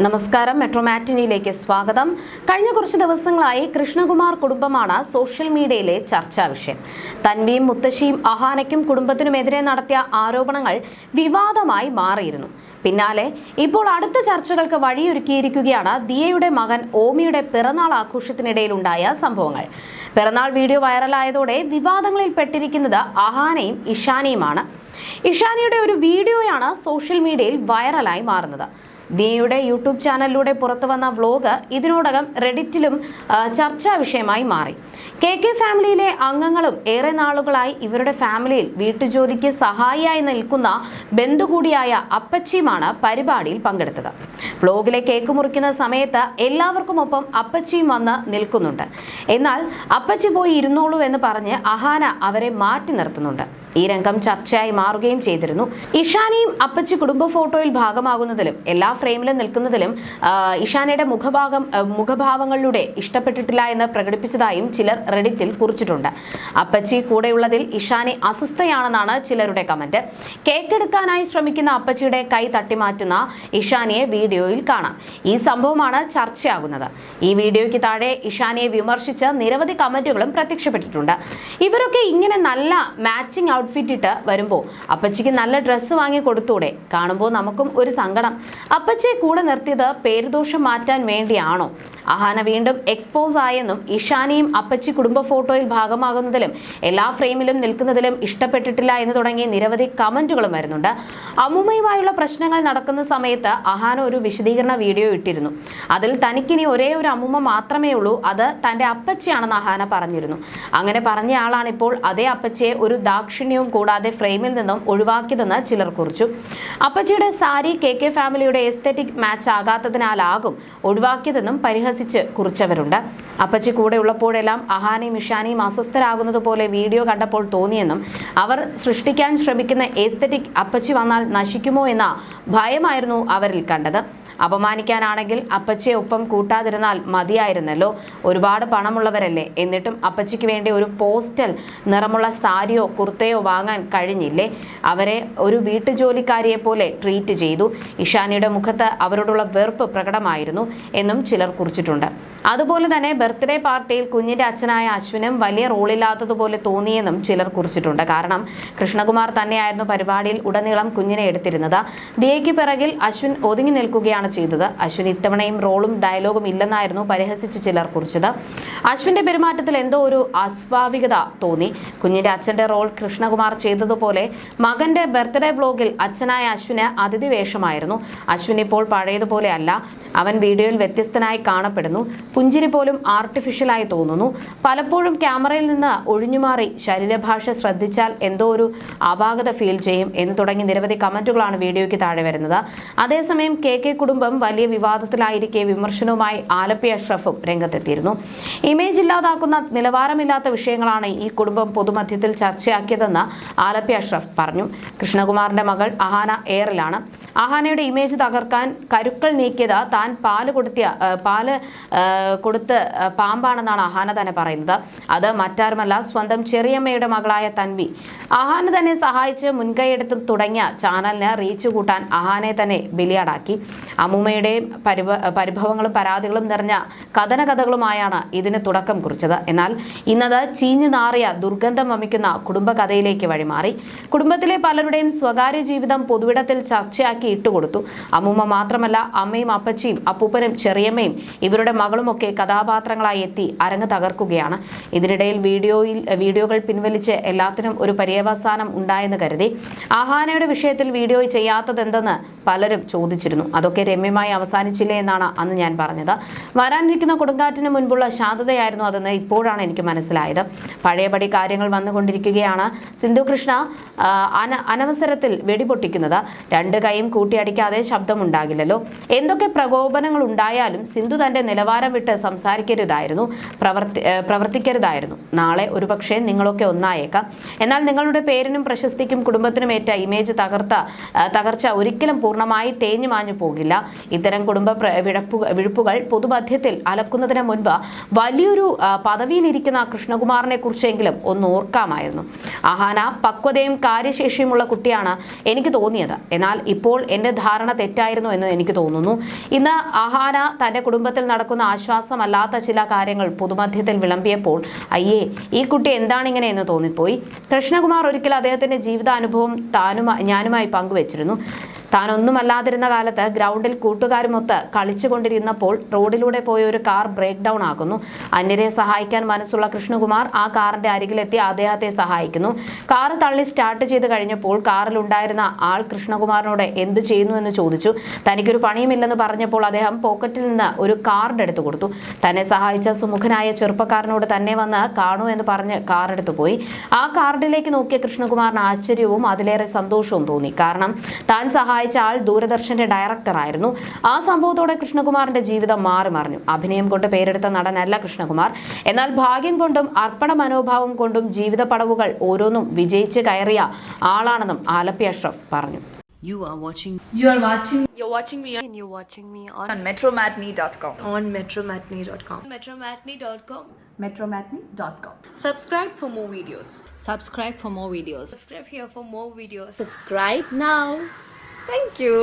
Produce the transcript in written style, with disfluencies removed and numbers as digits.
നമസ്കാരം, മെട്രോ മാറ്റിനിയിലേക്ക് സ്വാഗതം. കഴിഞ്ഞ കുറച്ച് ദിവസങ്ങളായി കൃഷ്ണകുമാർ കുടുംബമാണ് സോഷ്യൽ മീഡിയയിലെ ചർച്ചാ വിഷയം. തൻവിയും മുത്തശ്ശിയും അഹാനയ്ക്കും കുടുംബത്തിനുമെതിരെ നടത്തിയ ആരോപണങ്ങൾ വിവാദമായി മാറിയിരുന്നു. പിന്നാലെ ഇപ്പോൾ അടുത്ത ചർച്ചകൾക്ക് വഴിയൊരുക്കിയിരിക്കുകയാണ് ദിയയുടെ മകൻ ഓമിയുടെ പിറന്നാൾ ആഘോഷത്തിനിടയിലുണ്ടായ സംഭവങ്ങൾ. പിറന്നാൾ വീഡിയോ വൈറലായതോടെ വിവാദങ്ങളിൽ പെട്ടിരിക്കുന്നത് അഹാനയും ഇഷാനിയുമാണ്. ഇഷാനിയുടെ ഒരു വീഡിയോയാണ് സോഷ്യൽ മീഡിയയിൽ വൈറലായി മാറുന്നത്. ദിയയുടെ യൂട്യൂബ് ചാനലിലൂടെ പുറത്തുവന്ന വ്ലോഗ് ഇതിനോടകം റെഡിറ്റിലും ചർച്ചാ വിഷയമായി മാറി. കെ ഫാമിലിയിലെ അംഗങ്ങളും ഏറെ നാളുകളായി ഇവരുടെ ഫാമിലിയിൽ വീട്ടുജോലിക്ക് സഹായിയായി നിൽക്കുന്ന ബന്ധു കൂടിയായ അപ്പച്ചിയുമാണ് പരിപാടിയിൽ പങ്കെടുത്തത്. വ്ലോഗിലെ കേക്ക് മുറിക്കുന്ന സമയത്ത് എല്ലാവർക്കുമൊപ്പം അപ്പച്ചിയും വന്ന് നിൽക്കുന്നുണ്ട്. എന്നാൽ അപ്പച്ചി പോയി ഇരുന്നോളൂ എന്ന് പറഞ്ഞ് അഹാന അവരെ മാറ്റി നിർത്തുന്നുണ്ട്. ഈ രംഗം ചർച്ചയായി മാറുകയും ചെയ്തിരുന്നു. ഇഷാനിയും അപ്പച്ചി കുടുംബ ഫോട്ടോയിൽ ഭാഗമാകുന്നതിലും എല്ലാ ഫ്രെയിമിലും നിൽക്കുന്നതിലും ഇഷാനയുടെ മുഖഭാവങ്ങളിലൂടെ ഇഷ്ടപ്പെട്ടിട്ടില്ല എന്ന് പ്രകടിപ്പിച്ചതായും ചിലർ റെഡിറ്റിൽ കുറിച്ചിട്ടുണ്ട്. അപ്പച്ചി കൂടെയുള്ളതിൽ ഇഷാനി അസ്വസ്ഥയാണെന്നാണ് ചിലരുടെ കമന്റ്. കേക്ക് എടുക്കാനായി ശ്രമിക്കുന്ന അപ്പച്ചിയുടെ കൈ തട്ടിമാറ്റുന്ന ഇഷാനിയെ വീഡിയോയിൽ കാണാം. ഈ സംഭവമാണ് ചർച്ചയാകുന്നത്. ഈ വീഡിയോയ്ക്ക് താഴെ ഇഷാനിയെ വിമർശിച്ച് നിരവധി കമന്റുകളും പ്രത്യക്ഷപ്പെട്ടിട്ടുണ്ട്. ഇവരൊക്കെ ഇങ്ങനെ നല്ല മാച്ചിങ് ഔട്ട്ഫിറ്റ് ഇട്ട് വരുമ്പോൾ അപ്പച്ചിക്ക് നല്ല ഡ്രസ്സ് വാങ്ങി കൊടുത്തൂടെ? കാണുമ്പോൾ നമുക്കും ഒരു സങ്കടം. അപ്പച്ചിയെ കൂടെ നിർത്തിയത് പേരുദോഷം മാറ്റാൻ വേണ്ടിയാണോ? അഹാന വീണ്ടും എക്സ്പോസ് ആയെന്നും ഇഷാനിയും അപ്പച്ചി കുടുംബ ഫോട്ടോയിൽ ഭാഗമാകുന്നതിലും എല്ലാ ഫ്രെയിമിലും നിൽക്കുന്നതിലും ഇഷ്ടപ്പെട്ടിട്ടില്ല എന്ന് തുടങ്ങി നിരവധി കമന്റുകളും വരുന്നുണ്ട്. അമ്മൂമ്മയുമായുള്ള പ്രശ്നങ്ങൾ നടക്കുന്ന സമയത്ത് അഹാന ഒരു വിശദീകരണ വീഡിയോ ഇട്ടിരുന്നു. അതിൽ തനിക്കിനി ഒരേ ഒരു അമ്മൂമ്മ മാത്രമേ ഉള്ളൂ, അത് തൻ്റെ അപ്പച്ചിയാണെന്ന് അഹാന പറഞ്ഞിരുന്നു. അങ്ങനെ പറഞ്ഞയാളാണ് ഇപ്പോൾ അതേ അപ്പച്ചിയെ ഒരു ദാക്ഷിണ്യവും കൂടാതെ ഫ്രെയിമിൽ നിന്നും ഒഴിവാക്കിയതെന്ന് ചിലർ കുറിച്ചു. അപ്പച്ചിയുടെ സാരി കെ ഫാമിലിയുടെ എസ്തെറ്റിക് മാച്ച് ആകാത്തതിനാലാകും ഒഴിവാക്കിയതെന്നും പരിഹസിച്ച് കുറിച്ചവരുണ്ട്. അപ്പച്ചി കൂടെ ഉള്ളപ്പോഴെല്ലാം അഹാനയും ഇഷാനിയും അസ്വസ്ഥരാകുന്നത് പോലെ വീഡിയോ കണ്ടപ്പോൾ തോന്നിയെന്നും അവർ സൃഷ്ടിക്കാൻ ശ്രമിക്കുന്ന എസ്തെറ്റിക് അപ്പച്ചി വന്നാൽ നശിക്കുമോ എന്ന ഭയമായിരുന്നു അവരിൽ കണ്ടത്. അപമാനിക്കാനാണെങ്കിൽ അപ്പച്ചിയെ ഒപ്പം കൂട്ടാതിരുന്നാൽ മതിയായിരുന്നല്ലോ. ഒരുപാട് പണമുള്ളവരല്ലേ, എന്നിട്ടും അപ്പച്ചിക്ക് വേണ്ടി ഒരു പോസ്റ്റൽ നിറമുള്ള സാരിയോ കുർത്തയോ വാങ്ങാൻ കഴിഞ്ഞില്ലേ? അവരെ ഒരു വീട്ടുജോലിക്കാരിയെ പോലെ ട്രീറ്റ് ചെയ്തു. ഇഷാനിയുടെ മുഖത്ത് അവരോടുള്ള വെറുപ്പ് പ്രകടമായിരുന്നു എന്നും ചിലർ കുറിച്ചിട്ടുണ്ട്. അതുപോലെ തന്നെ ബർത്ത്ഡേ പാർട്ടിയിൽ കുഞ്ഞിന്റെ അച്ഛനായ അശ്വിനും വലിയ റോളില്ലാത്തതുപോലെ തോന്നിയെന്നും ചിലർ കുറിച്ചിട്ടുണ്ട്. കാരണം കൃഷ്ണകുമാർ തന്നെയായിരുന്നു പരിപാടിയിൽ ഉടനീളം കുഞ്ഞിനെ എടുത്തിരുന്നത്. ദിയയ്ക്ക് പിറകിൽ അശ്വിൻ ഒതുങ്ങി നിൽക്കുകയാണ് ചെയ്തത്. അശ്വിൻ ഇത്തവണയും റോളും ഡയലോഗും ഇല്ലെന്നായിരുന്നു പരിഹസിച്ചു ചിലർ കുറിച്ചത്. അശ്വിന്റെ പെരുമാറ്റത്തിൽ എന്തോ ഒരു അസ്വാഭാവികത തോന്നി. കുഞ്ഞിന്റെ അച്ഛന്റെ റോൾ കൃഷ്ണകുമാർ ചെയ്തതുപോലെ മകന്റെ ബർത്ത്ഡേ വ്ലോഗിൽ അച്ഛനായ അശ്വിന് അതിഥി വേഷമായിരുന്നു. അശ്വിൻ ഇപ്പോൾ പഴയതുപോലെ അല്ല. അവൻ വീഡിയോയിൽ വ്യത്യസ്തനായി കാണപ്പെടുന്നു. പുഞ്ചിരി പോലും ആർട്ടിഫിഷ്യലായി തോന്നുന്നു. പലപ്പോഴും ക്യാമറയിൽ നിന്ന് ഒഴിഞ്ഞുമാറി ശരീരഭാഷ ശ്രദ്ധിച്ചാൽ എന്തോ ഒരു അപാകത ഫീൽ ചെയ്യും എന്ന് തുടങ്ങി നിരവധി കമന്റുകളാണ് വീഡിയോയ്ക്ക് താഴെ വരുന്നത്. അതേസമയം കെ കുടുംബം വലിയ വിവാദത്തിലായിരിക്കെ വിമർശനവുമായി ആലപ്പി അഷ്റഫും രംഗത്തെത്തിയിരുന്നു. ഇമേജ് ഇല്ലാതാക്കുന്ന നിലവാരമില്ലാത്ത വിഷയങ്ങളാണ് ഈ കുടുംബം പൊതുമധ്യത്തിൽ ചർച്ചയാക്കിയതെന്ന് ആലപ്പി അഷ്റഫ് പറഞ്ഞു. കൃഷ്ണകുമാറിന്റെ മകൾ അഹാന എയറിലാണ്. അഹാനയുടെ ഇമേജ് തകർക്കാൻ കരുക്കൾ നീക്കിയത് താൻ പാല് കൊടുത്ത് പാമ്പാണെന്നാണ് അഹാന തന്നെ പറയുന്നത്. അത് മറ്റാരുമല്ല, സ്വന്തം ചെറിയമ്മയുടെ മകളായ തൻവി. അഹാന തന്നെ സഹായിച്ച് മുൻകൈയെടുത്ത് തുടങ്ങിയ ചാനലിന് റീച്ച് കൂട്ടാൻ അഹാനെ തന്നെ ബലിയാടാക്കി. അമ്മൂമ്മയുടെ പരിഭവങ്ങളും പരാതികളും നിറഞ്ഞ കഥകളുമായാണ് ഇതിന് തുടക്കം കുറിച്ചത്. എന്നാൽ ഇന്നത് ചീഞ്ഞു നാറിയ ദുർഗന്ധം വമിക്കുന്ന കുടുംബകഥയിലേക്ക് വഴിമാറി. കുടുംബത്തിലെ പലരുടെയും സ്വകാര്യ ജീവിതം പൊതുവിടത്തിൽ ചർച്ചയാക്കി ഇട്ടുകൊടുത്തു. അമ്മൂമ്മ മാത്രമല്ല, അമ്മയും അപ്പച്ചിയും അപ്പൂപ്പനും ചെറിയമ്മയും ഇവരുടെ മകളുമൊക്കെ കഥാപാത്രങ്ങളായി എത്തി അരങ്ങ് തകർക്കുകയാണ്. ഇതിനിടയിൽ വീഡിയോകൾ പിൻവലിച്ച് എല്ലാത്തിനും ഒരു പര്യവസാനം ഉണ്ടായെന്ന് കരുതി. അഹാനയുടെ വിഷയത്തിൽ വീഡിയോ ചെയ്യാത്തതെന്തെന്ന് പലരും ചോദിച്ചിരുന്നു. അതൊക്കെ രമ്യമായി അവസാനിച്ചില്ലേ എന്നാണ് അന്ന് ഞാൻ പറഞ്ഞത്. വരാനിരിക്കുന്ന കൊടുങ്കാറ്റിന് മുൻപുള്ള ശാന്തതയായിരുന്നു അതെന്ന് ഇപ്പോഴാണ് എനിക്ക് മനസ്സിലായത്. പഴയപടി കാര്യങ്ങൾ വന്നുകൊണ്ടിരിക്കുകയാണ്. സിന്ധു കൃഷ്ണ അനവസരത്തിൽ വെടിപൊട്ടിക്കുന്നത്. രണ്ട് കൈയും കൂട്ടിയടിക്കാതെ ശബ്ദമുണ്ടാകില്ലല്ലോ. എന്തൊക്കെ പ്രകോപനങ്ങൾ ഉണ്ടായാലും സിന്ധു തന്റെ നിലവാരം വിട്ട് സംസാരിക്കരുതായിരുന്നു, പ്രവർത്തിക്കരുതായിരുന്നു. നാളെ ഒരുപക്ഷെ നിങ്ങളൊക്കെ ഒന്നായേക്കാം. എന്നാൽ നിങ്ങളുടെ പേരിനും പ്രശസ്തിക്കും കുടുംബത്തിനും ഏറ്റ ഇമേജ് തകർച്ച ഒരിക്കലും പൂർണ്ണമായി തേഞ്ഞു മാഞ്ഞു പോകില്ല. ഇത്തരം കുടുംബ വിഴുപ്പുകൾ പൊതുമധ്യത്തിൽ അലക്കുന്നതിന് മുൻപ് വലിയൊരു പദവിയിലിരിക്കുന്ന കൃഷ്ണകുമാറിനെ കുറിച്ചെങ്കിലും ഒന്ന് ഓർക്കാമായിരുന്നു. അഹാന പക്വതയും കാര്യശേഷിയുമുള്ള കുട്ടിയാണ് എനിക്ക് തോന്നിയത്. എന്നാൽ ഇപ്പോൾ എന്റെ ധാരണ തെറ്റായിരുന്നു എന്ന് എനിക്ക് തോന്നുന്നു. ഇന്ന് അഹാന തന്റെ കുടുംബത്തിൽ നടക്കുന്ന ആശ്വാസമല്ലാത്ത ചില കാര്യങ്ങൾ പൊതുമധ്യത്തിൽ വിളമ്പിയപ്പോൾ അയ്യേ, ഈ കുട്ടി എന്താണിങ്ങനെ എന്ന് തോന്നിപ്പോയി. കൃഷ്ണകുമാർ ഒരിക്കൽ അദ്ദേഹത്തിന്റെ ജീവിതാനുഭവം ഞാനുമായി പങ്കുവച്ചിരുന്നു. താനൊന്നുമല്ലാതിരുന്ന കാലത്ത് ഗ്രൗണ്ടിൽ കൂട്ടുകാരുമൊത്ത് കളിച്ചുകൊണ്ടിരുന്നപ്പോൾ റോഡിലൂടെ പോയ ഒരു കാർ ബ്രേക്ക് ഡൗൺ ആകുന്നു. അന്യരെ സഹായിക്കാൻ മനസ്സുള്ള കൃഷ്ണകുമാർ ആ കാറിന്റെ അരികിലെത്തി അദ്ദേഹത്തെ സഹായിക്കുന്നു. കാർ തള്ളി സ്റ്റാർട്ട് ചെയ്ത് കഴിഞ്ഞപ്പോൾ കാറിലുണ്ടായിരുന്ന ആൾ കൃഷ്ണകുമാറിനോട് എന്ത് ചെയ്യുന്നു എന്ന് ചോദിച്ചു. തനിക്കൊരു പണിയുമില്ലെന്ന് പറഞ്ഞപ്പോൾ അദ്ദേഹം പോക്കറ്റിൽ നിന്ന് ഒരു കാർഡ് എടുത്തു കൊടുത്തു. തന്നെ സഹായിച്ച സുമുഖനായ ചെറുപ്പക്കാരനോട് തന്നെ വന്ന് കാണൂ എന്ന് പറഞ്ഞ് കാർ എടുത്തു പോയി. ആ കാർഡിലേക്ക് നോക്കിയ കൃഷ്ണകുമാറിന് ആശ്ചര്യവും അതിലേറെ സന്തോഷവും തോന്നി. കാരണം താൻ സഹായിച്ച ആൾ ദൂരദർശന്റെ ഡയറക്ടർ ആയിരുന്നു. ആ സംഭവത്തോടെ കൃഷ്ണകുമാറിന്റെ ജീവിതം മാറി മറിഞ്ഞു. അഭിനയം കൊണ്ട് പേരെടുത്ത നടനല്ല കൃഷ്ണകുമാർ, എന്നാൽ ഭാഗ്യം കൊണ്ടും അർപ്പണ മനോഭാവം കൊണ്ടും ജീവിത പടവുകൾ ഓരോന്നും വിജയിച്ച് കയറിയ ആളാണെന്നും ആലപ്പി അഷ്റഫ് പറഞ്ഞു. You're watching me on metromatney.com. metromatney.com. Subscribe for more videos. Subscribe here for more videos. Subscribe now. Thank you.